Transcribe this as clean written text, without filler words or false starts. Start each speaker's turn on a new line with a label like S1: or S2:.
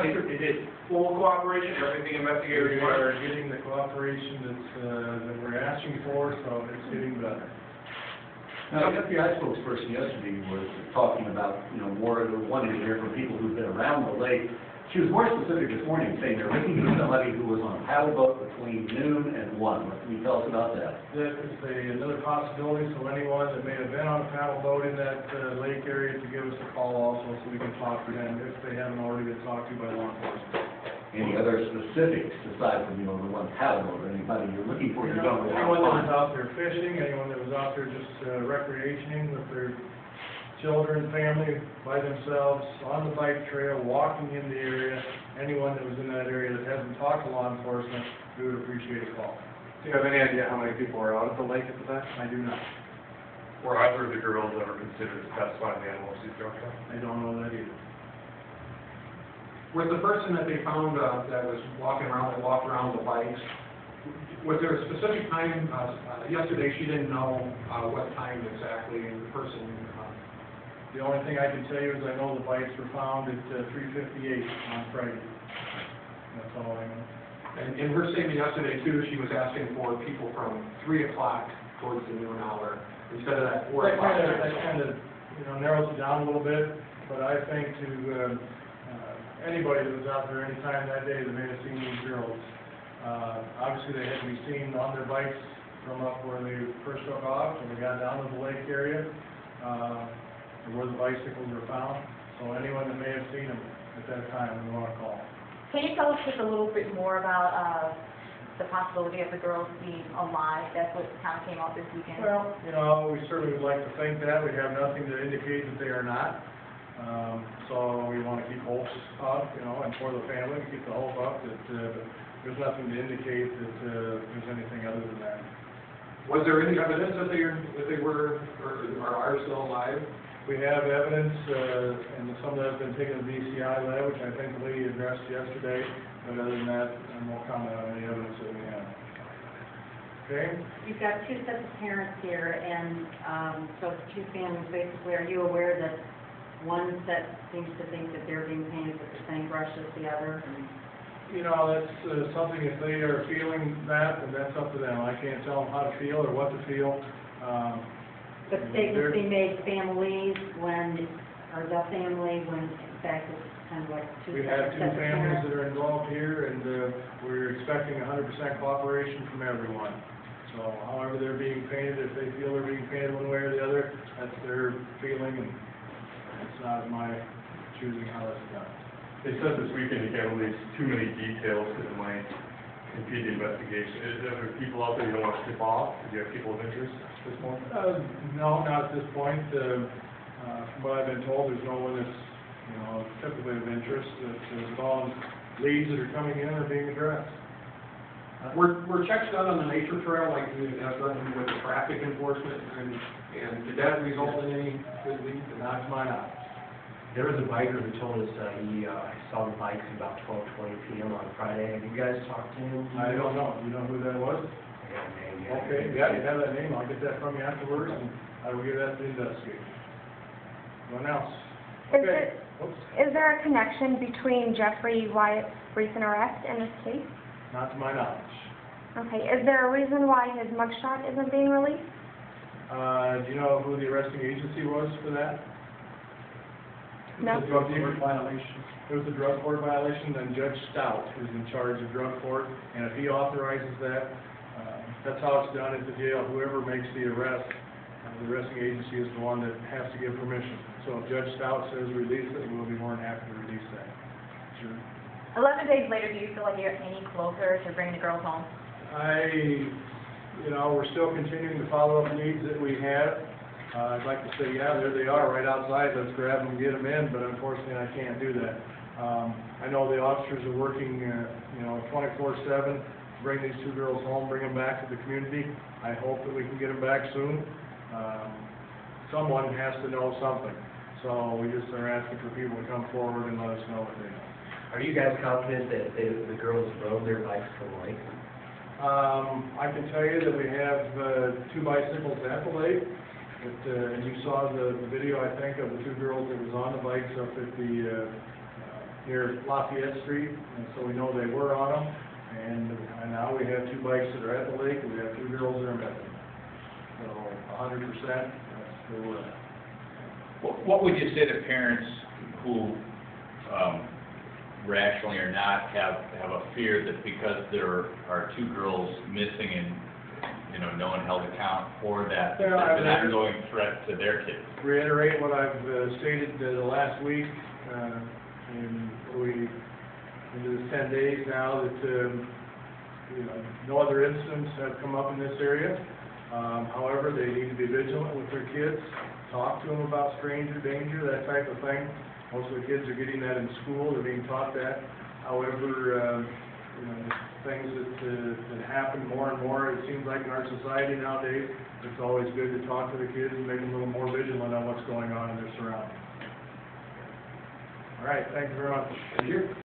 S1: It is full cooperation, everything investigators
S2: We
S1: want.
S2: are getting the cooperation that we're asking for, so it's getting better.
S3: Now, the FBI spokesperson yesterday was talking about, more, wanting to hear from people who've been around the lake. She was more specific this morning, saying they're looking for somebody who was on a paddle boat between noon and 1. What can you tell us about that?
S2: That is another possibility, so anyone that may have been on a paddle boat in that lake area to give us a call also, so we can talk to them if they haven't already been talked to by law enforcement.
S3: Any other specifics aside from, the one paddle boat, or anybody you're looking for, you don't know?
S2: Anyone that was out there fishing, anyone that was out there just recreationing with their children, family, by themselves, on the bike trail, walking in the area, anyone that was in that area that hasn't talked to law enforcement, we would appreciate a call.
S4: Do you have any idea how many people are out at the lake at the time?
S2: I do not.
S4: Were either of the girls ever considered as specifying the animals she's drunk on?
S2: I don't know that either.
S1: Was the person that they found that was walking around, that walked around the bikes, was there a specific time, yesterday she didn't know what time exactly, and the person...
S2: The only thing I can tell you is I know the bikes were found at 3:58 on Friday. That's all I know.
S1: And in her statement yesterday, too, she was asking for people from 3 o'clock towards the noon hour, instead of that 4 o'clock.
S2: That kind of, narrows it down a little bit, but I think to anybody that was out there any time that day that may have seen these girls, obviously they had to be seen on their bikes from up where they first took off, when they got down to the lake area, where the bicycles were found. So anyone that may have seen them at that time, we want to call.
S5: Can you tell us just a little bit more about the possibility of the girls being alive? That's what kind of came out this weekend.
S2: Well, we certainly would like to think that. We have nothing to indicate that they are not. So we want to keep hopes up, and for the family, keep the hope up that there's nothing to indicate that there's anything other than that.
S1: Was there any evidence that they were or are still alive?
S2: We have evidence, and some of that has been taken to the BCI lab, which I think Lee addressed yesterday, but other than that, I won't comment on any evidence that we have. Okay?
S6: You've got two sets of parents here, and so two families basically. Are you aware that one set seems to think that they're being painted with the same brush as the other?
S2: That's something, if they are feeling that, then that's up to them. I can't tell them how to feel or what to feel.
S6: But statements being made families or the family when in fact it's kind of like two
S2: We have two families that are involved here, and we're expecting 100% cooperation from everyone. So however they're being painted, if they feel they're being painted one way or the other, that's their feeling, and it's not my choosing how that's done.
S4: They said this weekend you can't release too many details because it might impede the investigation. Is there people out there you don't want to tip off? Do you have people of interest at this point?
S2: No, not at this point. From what I've been told, there's no one that's, typically of interest. It's all leads that are coming in are being addressed.
S1: Were checks done on the nature trail like we have done with the traffic enforcement, and did that result in any good leads?
S2: Not to my knowledge.
S7: There was a biker who told us he saw the bikes about 12:20 p.m. on Friday. Have you guys talked to him?
S2: I don't know. You know who that was?
S7: Yeah.
S2: Okay, yeah, you have that name. I'll get that from you afterwards, and I will give that to the investigator. Anyone else? Okay.
S8: Is there a connection between Jeffrey Wyatt's recent arrest and this case?
S2: Not to my knowledge.
S8: Okay. Is there a reason why his mugshot isn't being released?
S2: Do you know who the arresting agency was for that?
S8: No.
S2: It was a drug court violation. It was a drug court violation, then Judge Stout is in charge of drug court, and if he authorizes that, that's how it's done at the jail. Whoever makes the arrest, the arresting agency is the one that has to give permission. So if Judge Stout says release it, we'll be more than happy to release that. Sure.
S5: 11 days later, do you feel like you're any closer to bringing the girls home?
S2: We're still continuing to follow up leads that we have. I'd like to say, yeah, there they are, right outside. Let's grab them and get them in, but unfortunately, I can't do that. I know the officers are working, 24/7 to bring these two girls home, bring them back to the community. I hope that we can get them back soon. Someone has to know something, so we just are asking for people to come forward and let us know what they know.
S7: Are you guys confident that the girls rode their bikes to the lake?
S2: I can tell you that we have 2 bicycles at the lake. And you saw the video, I think, of the 2 girls that was on the bikes up at the near Lafayette Street, and so we know they were on them. And now we have 2 bikes that are at the lake, and we have 2 girls that are missing. So 100%, that's where we're at.
S9: What would you say to parents who, rationally or not, have a fear that because there are 2 girls missing and, you know, no one held account for that,
S2: Yeah,
S9: that's an ongoing threat to their kids?
S2: Reiterate what I've stated the last week, and we, into this 10 days now, that, you know, no other incidents have come up in this area. However, they need to be vigilant with their kids, talk to them about stranger danger, that type of thing. Most of the kids are getting that in school, they're being taught that. However, you know, things that happen more and more, it seems like in our society nowadays, it's always good to talk to the kids and make them a little more vigilant on what's going on in their surroundings. All right, thank you very much.
S3: Thank you.